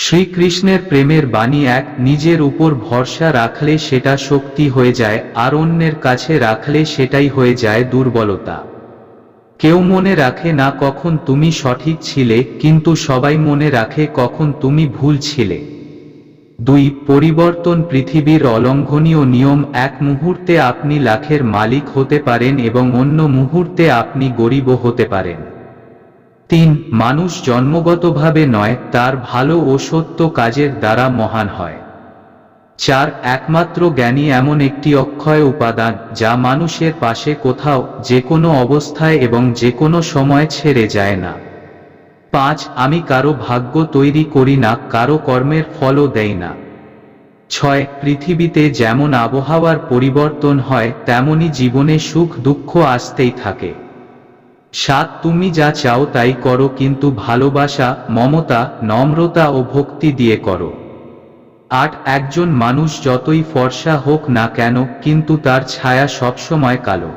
শ্রীকৃষ্ণের প্রেমের বাণী এক, নিজের উপর ভরসা রাখলে সেটা শক্তি হয়ে যায়, আর অন্যের কাছে রাখলে সেটাই হয়ে যায় দুর্বলতা। কেউ মনে রাখে না কখন তুমি সঠিক ছিলে, কিন্তু সবাই মনে রাখে কখন তুমি ভুল ছিলে। 2. পরিবর্তন পৃথিবীর অলঙ্ঘনীয় নিয়ম। এক মুহূর্তে আপনি লাখের মালিক হতে পারেন এবং অন্য মুহূর্তে আপনি গরিবও হতে পারেন। 3. মানুষ জন্মগতভাবে নয়, তার ভালো ও সত্য কাজের দ্বারা মহান হয়। 4. একমাত্র জ্ঞানী এমন একটি অক্ষয় উপাদান যা মানুষের পাশে কোথাও, যে কোনো অবস্থায় এবং যে কোনো সময় ছেড়ে যায় না। 5. আমি কারো ভাগ্য তৈরি করি না, কারো কর্মের ফলও দেই না। 6. পৃথিবীতে যেমন আবহাওয়ার পরিবর্তন হয়, তেমনি জীবনে সুখ দুঃখ আসতেই থাকে। 7. তুমি যা চাও তাই করো, কিন্তু ভালোবাসা, মমতা, নম্রতা ও ভক্তি দিয়ে করো। 8. একজন মানুষ যতই ফর্সা হোক না কেন, কিন্তু তার ছায়া সবসময় কালো।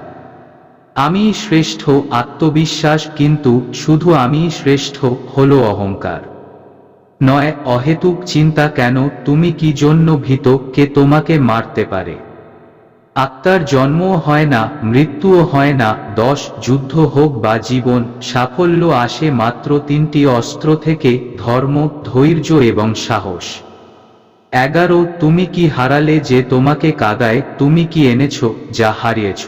আমিই শ্রেষ্ঠ, আত্মবিশ্বাস, কিন্তু শুধু আমিই শ্রেষ্ঠ হলো অহংকার। 9. অহেতুক চিন্তা কেন, তুমি কি জন্য ভীত, কে তোমাকে মারতে পারে। আত্মার জন্মও হয় না, মৃত্যুও হয় না। 10. যুদ্ধ হোক বা জীবন, সাফল্য আসে মাত্র 3টি অস্ত্র থেকে: ধর্ম, ধৈর্য এবং সাহস। 11. তুমি কি হারালে যে তোমাকে কাঁদায়, তুমি কি এনেছো যা হারিয়েছ?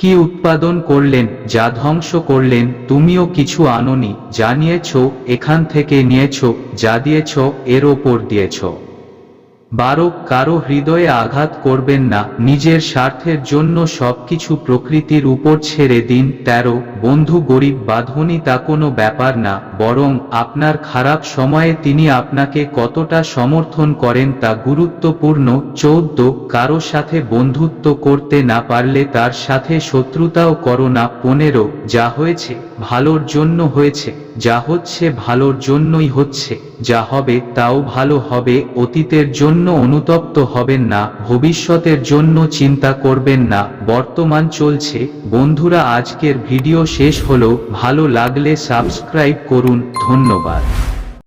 কি উৎপাদন করলেন যা ধ্বংস করলেন? তুমিও কিছু আনোনি, যা নিয়েছ এখান থেকে নিয়েছ, যা দিয়েছ এর ওপর দিয়েছ। 12. কারো হৃদয়ে আঘাত করবেন না, নিজের স্বার্থের জন্য সবকিছু প্রকৃতির উপর ছেড়ে দিন। 13. বন্ধু গরিব বা ধনী তা কোনো ব্যাপার না, বরং আপনার খারাপ সময়ে তিনি আপনাকে কতটা সমর্থন করেন তা গুরুত্বপূর্ণ। 14. কারো সাথে বন্ধুত্ব করতে না পারলে তার সাথে শত্রুতাও করো না। 15. যা হয়েছে ভালোর জন্য হয়েছে, যা হচ্ছে ভালোর জন্যই হচ্ছে, যা হবে তাও ভালো হবে। অতীতের জন্য অনুতপ্ত হবেন না, ভবিষ্যতের জন্য চিন্তা করবেন না, বর্তমান চলছে। বন্ধুরা, আজকের ভিডিও শেষ হলো, ভালো লাগলে সাবস্ক্রাইব করুন। ধন্যবাদ।